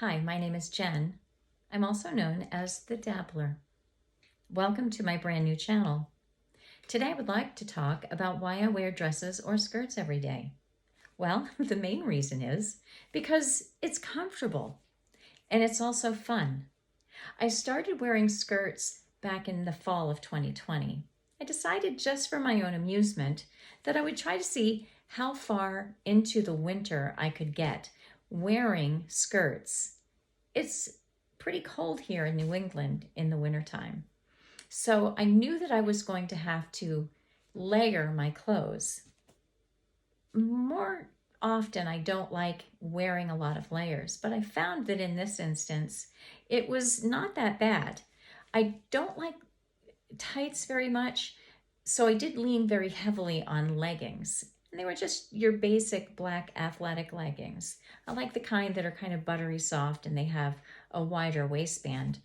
Hi, my name is Jen. I'm also known as the Dabbler. Welcome to my brand new channel. Today I would like to talk about why I wear dresses or skirts every day. Well, the main reason is because it's comfortable and it's also fun. I started wearing skirts back in the fall of 2020. I decided just for my own amusement that I would try to see how far into the winter I could get wearing skirts. It's pretty cold here in New England in the wintertime. So I knew that I was going to have to layer my clothes. More often, I don't like wearing a lot of layers, but I found that in this instance, it was not that bad. I don't like tights very much, so I did lean very heavily on leggings. And they were just your basic black athletic leggings. I like the kind that are kind of buttery soft and they have a wider waistband.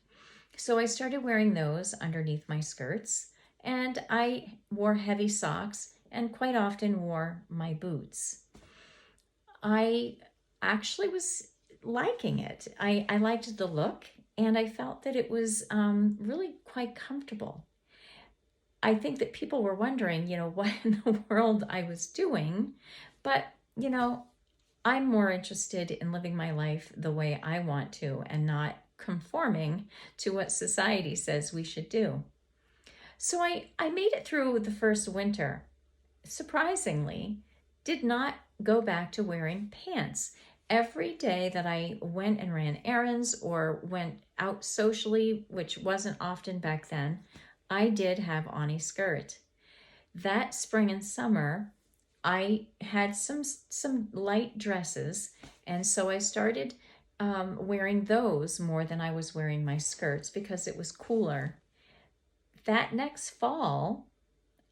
So I started wearing those underneath my skirts, and I wore heavy socks and quite often wore my boots. I actually was liking it. I liked the look, and I felt that it was really quite comfortable. I think that people were wondering, what in the world I was doing, but, I'm more interested in living my life the way I want to and not conforming to what society says we should do. So I made it through the first winter. Surprisingly, did not go back to wearing pants. Every day that I went and ran errands or went out socially, which wasn't often back then, I did have on a skirt. That spring and summer, I had some light dresses, and so I started wearing those more than I was wearing my skirts because it was cooler. That next fall,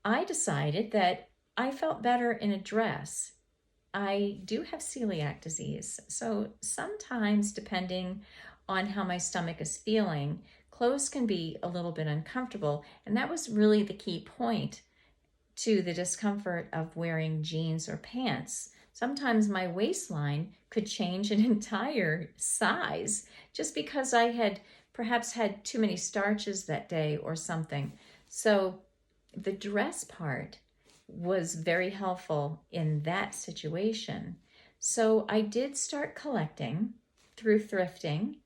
I decided that I felt better in a dress. I do have celiac disease, so sometimes, depending on how my stomach is feeling, clothes can be a little bit uncomfortable, and that was really the key point to the discomfort of wearing jeans or pants. Sometimes my waistline could change an entire size just because I had perhaps had too many starches that day or something. So the dress part was very helpful in that situation. So I did start collecting through thrifting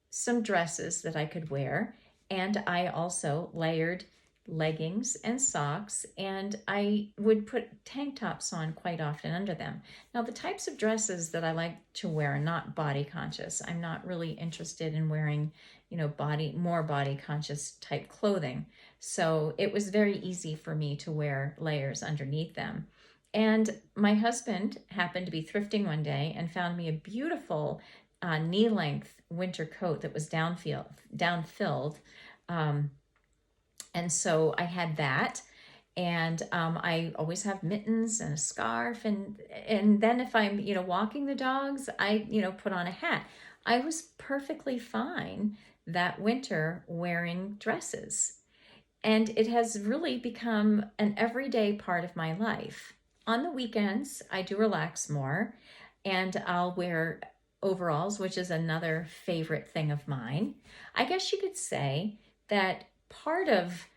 some dresses that I could wear, and I also layered leggings and socks, and I would put tank tops on quite often under them. Now, the types of dresses that I like to wear are not body conscious. I'm not really interested in wearing, more body conscious type clothing. So it was very easy for me to wear layers underneath them. And my husband happened to be thrifting one day and found me a beautiful knee-length winter coat that was down-filled. And so I had that, and I always have mittens and a scarf, and then if I'm walking the dogs, I put on a hat. I was perfectly fine that winter wearing dresses, and it has really become an everyday part of my life. On the weekends, I do relax more, and I'll wear overalls, which is another favorite thing of mine. I guess you could say that part of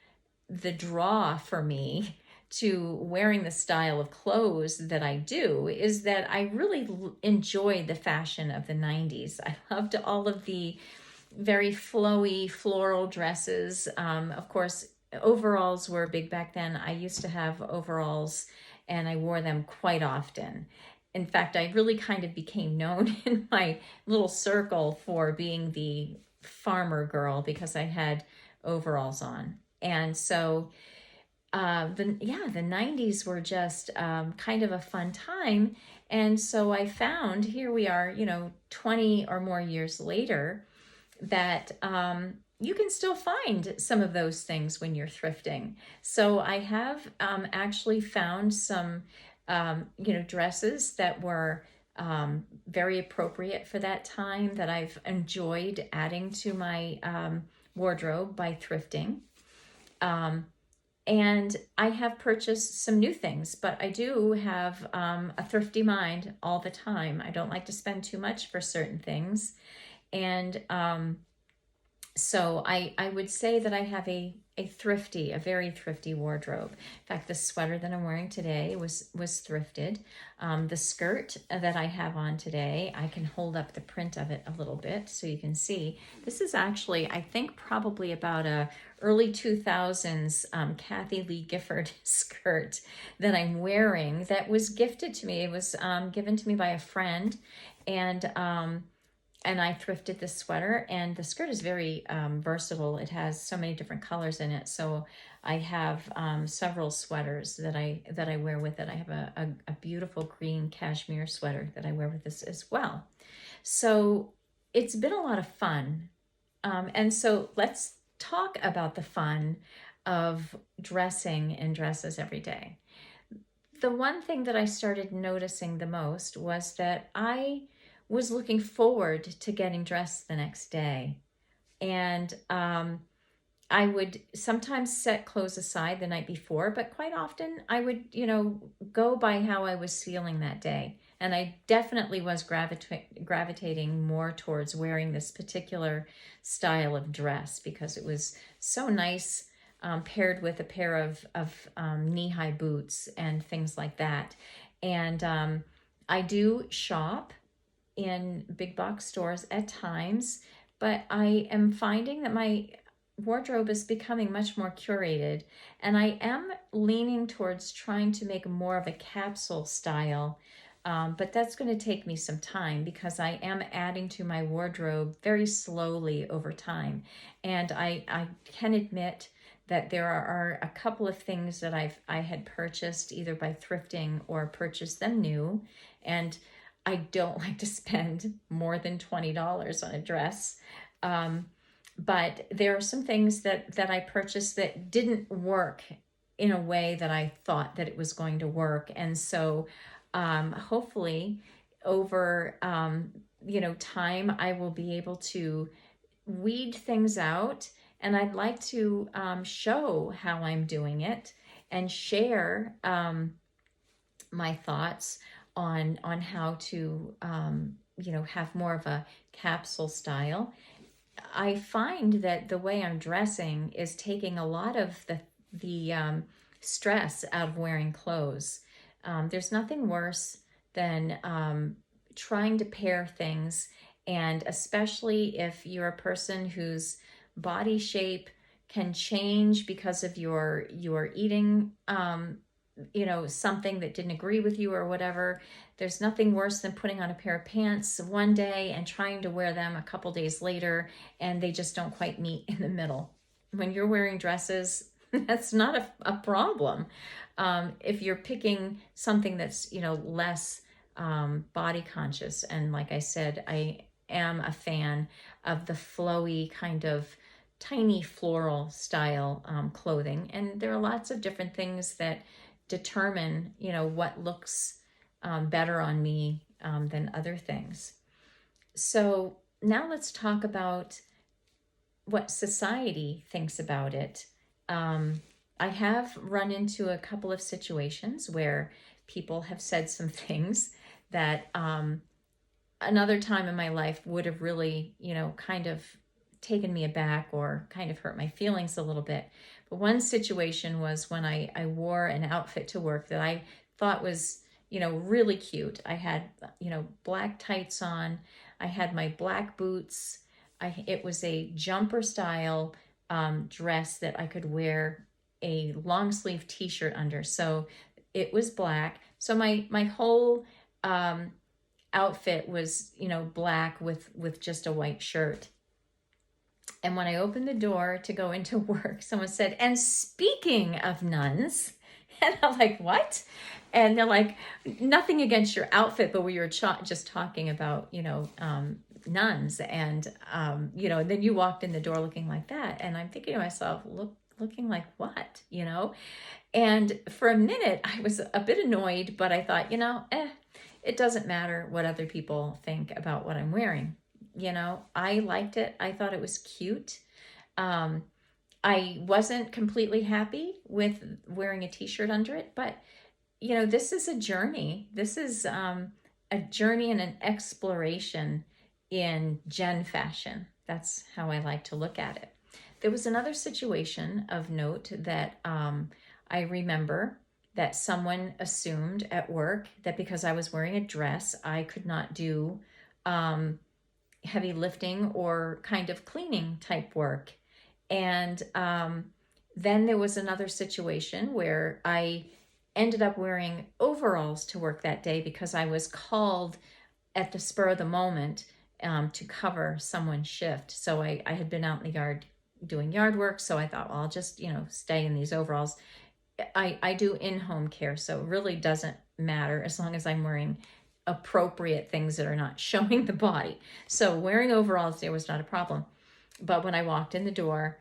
the draw for me to wearing the style of clothes that I do is that I really enjoy the fashion of the 90s. I loved all of the very flowy floral dresses. Of course, overalls were big back then. I used to have overalls and I wore them quite often. In fact, I really kind of became known in my little circle for being the farmer girl because I had overalls on. And so the 90s were just kind of a fun time. And so I found, here we are, 20 or more years later, that you can still find some of those things when you're thrifting. So I have actually found some, dresses that were very appropriate for that time that I've enjoyed adding to my wardrobe by thrifting. And I have purchased some new things, but I do have a thrifty mind all the time. I don't like to spend too much for certain things. And so I would say that I have a very thrifty wardrobe. In fact, the sweater that I'm wearing today was thrifted. The skirt that I have on today, I can hold up the print of it a little bit so you can see. This is actually, I think, probably about a early 2000s Kathy Lee Gifford skirt that I'm wearing that was gifted to me. It was given to me by a friend, and I thrifted this sweater, and the skirt is very versatile. It has so many different colors in it. So I have several sweaters that I wear with it. I have a beautiful green cashmere sweater that I wear with this as well. So it's been a lot of fun. And so let's talk about the fun of dressing in dresses every day. The one thing that I started noticing the most was that I was looking forward to getting dressed the next day. And I would sometimes set clothes aside the night before, but quite often I would, go by how I was feeling that day. And I definitely was gravitating more towards wearing this particular style of dress because it was so nice, paired with a pair of knee-high boots and things like that. And I do shop in big box stores at times, but I am finding that my wardrobe is becoming much more curated, and I am leaning towards trying to make more of a capsule style. But that's going to take me some time because I am adding to my wardrobe very slowly over time. And I can admit that there are a couple of things that I had purchased either by thrifting or purchased them new, and I don't like to spend more than $20 on a dress. But there are some things that I purchased that didn't work in a way that I thought that it was going to work. And so hopefully over, time, I will be able to weed things out. And I'd like to show how I'm doing it and share my thoughts on how to have more of a capsule style. I find that the way I'm dressing is taking a lot of the stress out of wearing clothes. There's nothing worse than trying to pair things, and especially if you're a person whose body shape can change because of your eating something that didn't agree with you or whatever. There's nothing worse than putting on a pair of pants one day and trying to wear them a couple days later and they just don't quite meet in the middle. When you're wearing dresses, that's not a problem. If you're picking something that's, less body conscious, and like I said, I am a fan of the flowy kind of tiny floral style clothing, and there are lots of different things that determine, what looks better on me than other things. So now let's talk about what society thinks about it. I have run into a couple of situations where people have said some things that another time in my life would have really, kind of taken me aback or kind of hurt my feelings a little bit. But one situation was when I wore an outfit to work that I thought was, really cute. I had, black tights on. I had my black boots. It was a jumper style dress that I could wear a long sleeve t-shirt under. So it was black. So my whole outfit was, black with just a white shirt. And when I opened the door to go into work, someone said, "And speaking of nuns," and I'm like, "What?" And they're like, "Nothing against your outfit, but we were just talking about, nuns." And, then you walked in the door looking like that. And I'm thinking to myself, looking like what, And for a minute, I was a bit annoyed, but I thought, it doesn't matter what other people think about what I'm wearing. I liked it. I thought it was cute. I wasn't completely happy with wearing a t-shirt under it, but this is a journey. This is a journey and an exploration in Jen fashion. That's how I like to look at it. There was another situation of note that I remember that someone assumed at work that because I was wearing a dress, I could not do heavy lifting or kind of cleaning type work. And then there was another situation where I ended up wearing overalls to work that day because I was called at the spur of the moment to cover someone's shift. So I had been out in the yard doing yard work. So I thought, well, I'll just, stay in these overalls. I do in-home care, so it really doesn't matter as long as I'm wearing appropriate things that are not showing the body. So wearing overalls there was not a problem. But when I walked in the door,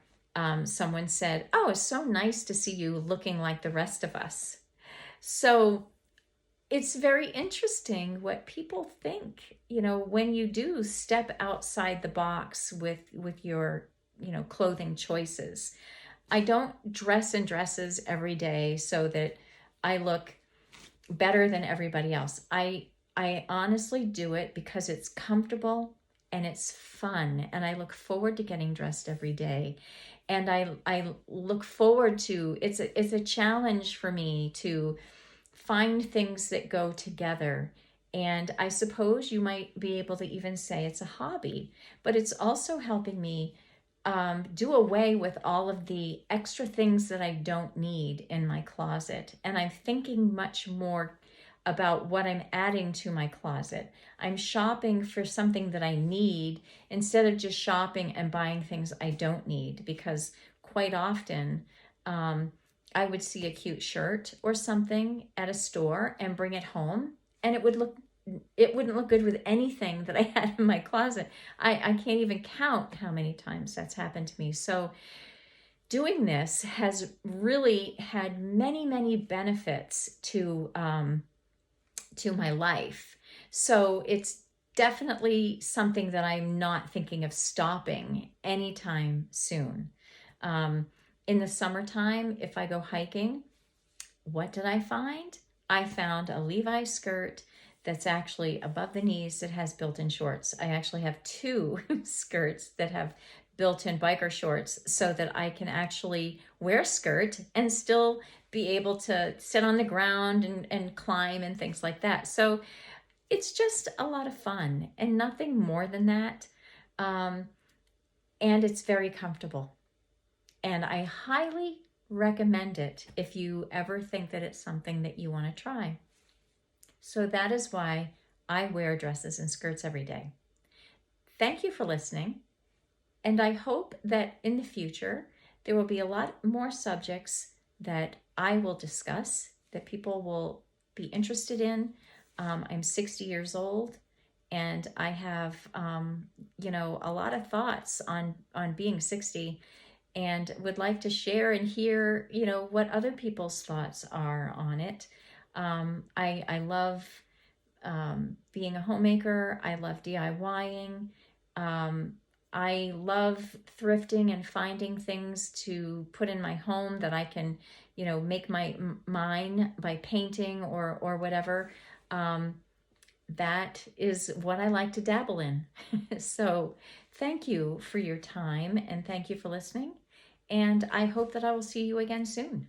someone said, "Oh, it's so nice to see you looking like the rest of us." So it's very interesting what people think, when you do step outside the box with your, clothing choices. I don't dress in dresses every day so that I look better than everybody else. I honestly do it because it's comfortable and it's fun, and I look forward to getting dressed every day. And I look forward to it's a challenge for me to find things that go together. And I suppose you might be able to even say it's a hobby, but it's also helping me do away with all of the extra things that I don't need in my closet. And I'm thinking much more about what I'm adding to my closet. I'm shopping for something that I need instead of just shopping and buying things I don't need, because quite often I would see a cute shirt or something at a store and bring it home, and it wouldn't look good with anything that I had in my closet. I can't even count how many times that's happened to me. So doing this has really had many, many benefits to my life. So it's definitely something that I'm not thinking of stopping anytime soon. In the summertime, if I go hiking, what did I find? I found a Levi's skirt that's actually above the knees that has built-in shorts. I actually have two skirts that have built-in biker shorts so that I can actually wear a skirt and still be able to sit on the ground and climb and things like that. So it's just a lot of fun and nothing more than that. And it's very comfortable. And I highly recommend it if you ever think that it's something that you want to try. So that is why I wear dresses and skirts every day. Thank you for listening. And I hope that in the future, there will be a lot more subjects that I will discuss that people will be interested in. I'm 60 years old, and I have, a lot of thoughts on being 60, and would like to share and hear, what other people's thoughts are on it. I love being a homemaker. I love DIYing. I love thrifting and finding things to put in my home that I can, make mine by painting or whatever. That is what I like to dabble in. So thank you for your time, and thank you for listening. And I hope that I will see you again soon.